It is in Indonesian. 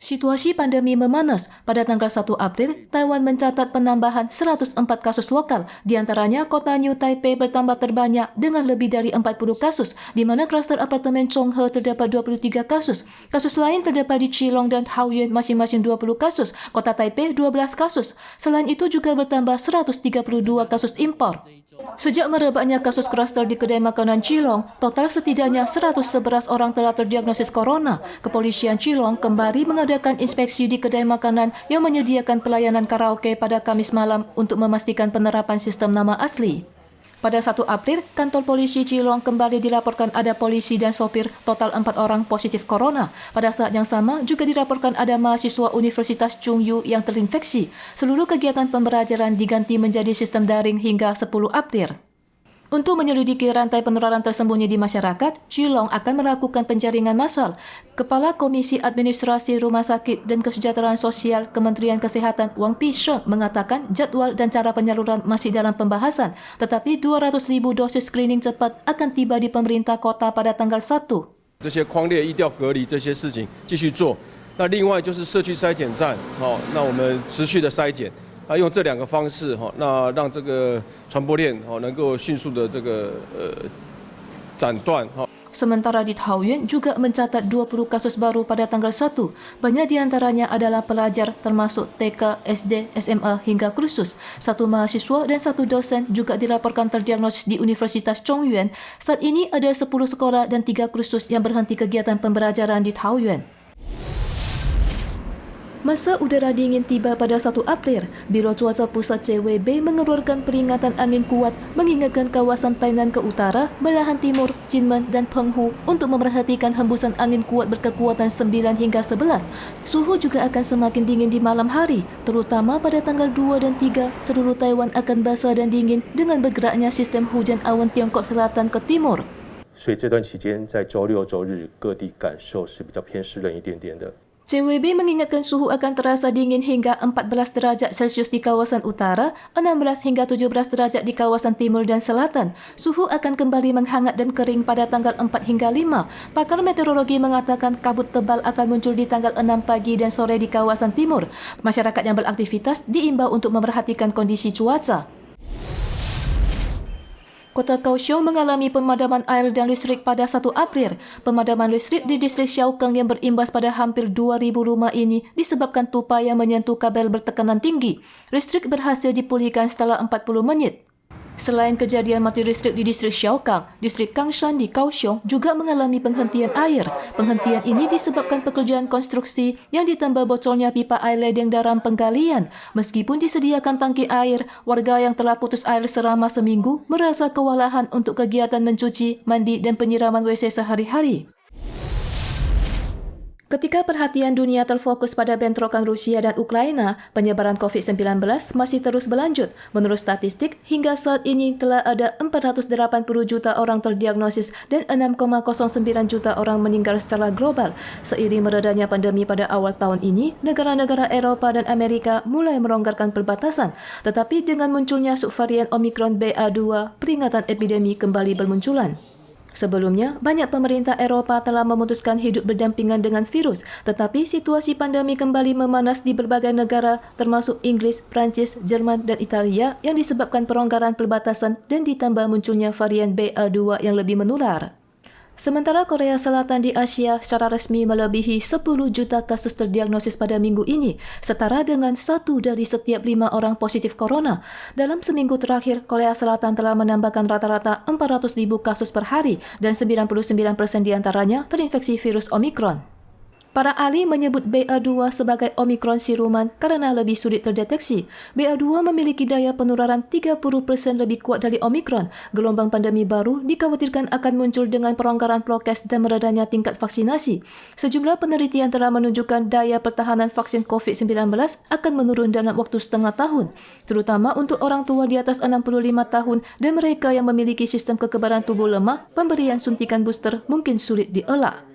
Situasi pandemi memanas. Pada tanggal 1 April, Taiwan mencatat penambahan 104 kasus lokal. Di antaranya, kota New Taipei bertambah terbanyak dengan lebih dari 40 kasus, di mana kluster apartemen Chonghe terdapat 23 kasus. Kasus lain terdapat di Keelung dan Taoyuan masing-masing 20 kasus, kota Taipei 12 kasus. Selain itu juga bertambah 132 kasus impor. Sejak merebaknya kasus kluster di kedai makanan Keelung, total setidaknya 111 orang telah terdiagnosis corona. Kepolisian Keelung kembali mengadakan inspeksi di kedai makanan yang menyediakan pelayanan karaoke pada Kamis malam untuk memastikan penerapan sistem nama asli. Pada 1 April, kantor polisi Keelung kembali dilaporkan ada polisi dan sopir, total 4 orang positif corona. Pada saat yang sama, juga dilaporkan ada mahasiswa Universitas Chungyu yang terinfeksi. Seluruh kegiatan pembelajaran diganti menjadi sistem daring hingga 10 April. Untuk menyelidiki rantai penularan tersembunyi di masyarakat, Keelung akan melakukan penjaringan massal. Kepala Komisi Administrasi Rumah Sakit dan Kesejahteraan Sosial Kementerian Kesihatan Wang Pishe mengatakan jadual dan cara penyaluran masih dalam pembahasan, tetapi 200,000 dosis screening cepat akan tiba di pemerintah kota pada tanggal 1. 这些匡列、疫调、隔离这些事情继续做。那另外就是社区筛检站，那我们持续的筛检。用这两个方式，那让这个传播链能够迅速的斩断。 Sementara di Taoyuan juga mencatat 20 kasus baru pada tanggal 1. Banyak di antaranya adalah pelajar termasuk TK, SD, SMA hingga kursus. 1 mahasiswa dan 1 dosen juga dilaporkan terdiagnosis di Universitas Chongyuan. Saat ini ada 10 sekolah dan 3 kursus yang berhenti kegiatan pembelajaran di Taoyuan. Masa udara dingin tiba pada 1 April. Biro Cuaca Pusat CWB mengeluarkan peringatan angin kuat mengingatkan kawasan Tainan ke utara, belahan timur, Jinmen dan Penghu untuk memerhatikan hembusan angin kuat berkekuatan 9 hingga 11. Suhu juga akan semakin dingin di malam hari, terutama pada tanggal 2 dan 3. Seluruh Taiwan akan basah dan dingin dengan bergeraknya sistem hujan awan Tiongkok Selatan ke timur. 所以这段期间在周六周日各地感受是比较偏湿冷一点点的。 CWB mengingatkan suhu akan terasa dingin hingga 14 derajat Celcius di kawasan utara, 16 hingga 17 derajat di kawasan timur dan selatan. Suhu akan kembali menghangat dan kering pada tanggal 4 hingga 5. Pakar meteorologi mengatakan kabut tebal akan muncul di tanggal 6 pagi dan sore di kawasan timur. Masyarakat yang beraktivitas diimbau untuk memerhatikan kondisi cuaca. Kota Kaohsiung mengalami pemadaman air dan listrik pada 1 April. Pemadaman listrik di distrik Xiaokeng yang berimbas pada hampir 2.000 rumah ini disebabkan tupai yang menyentuh kabel bertekanan tinggi. Listrik berhasil dipulihkan setelah 40 menit. Selain kejadian mati listrik di distrik Xiaokang, distrik Kangshan di Kaohsiung juga mengalami penghentian air. Penghentian ini disebabkan pekerjaan konstruksi yang ditambah bocornya pipa air ledeng dalam penggalian. Meskipun disediakan tangki air, warga yang telah putus air selama seminggu merasa kewalahan untuk kegiatan mencuci, mandi dan penyiraman WC sehari-hari. Ketika perhatian dunia terfokus pada bentrokan Rusia dan Ukraina, penyebaran COVID-19 masih terus berlanjut. Menurut statistik, hingga saat ini telah ada 480 juta orang terdiagnosis dan 6,09 juta orang meninggal secara global. Seiring meredanya pandemi pada awal tahun ini, negara-negara Eropa dan Amerika mulai melonggarkan perbatasan. Tetapi dengan munculnya subvarian Omicron BA2, peringatan epidemi kembali bermunculan. Sebelumnya, banyak pemerintah Eropa telah memutuskan hidup berdampingan dengan virus, tetapi situasi pandemi kembali memanas di berbagai negara, termasuk Inggris, Prancis, Jerman, dan Italia yang disebabkan pelonggaran perbatasan dan ditambah munculnya varian BA2 yang lebih menular. Sementara Korea Selatan di Asia secara resmi melebihi 10 juta kasus terdiagnosis pada minggu ini, setara dengan 1 dari setiap 5 orang positif corona. Dalam seminggu terakhir, Korea Selatan telah menambahkan rata-rata 400,000 kasus per hari dan 99% diantaranya terinfeksi virus Omicron. Para ahli menyebut BA2 sebagai Omicron siluman karena lebih sulit terdeteksi. BA2 memiliki daya penularan 30% lebih kuat dari Omicron. Gelombang pandemi baru dikhawatirkan akan muncul dengan pelonggaran prokes dan meredanya tingkat vaksinasi. Sejumlah penelitian telah menunjukkan daya pertahanan vaksin COVID-19 akan menurun dalam waktu setengah tahun, terutama untuk orang tua di atas 65 tahun dan mereka yang memiliki sistem kekebalan tubuh lemah. Pemberian suntikan booster mungkin sulit dielak.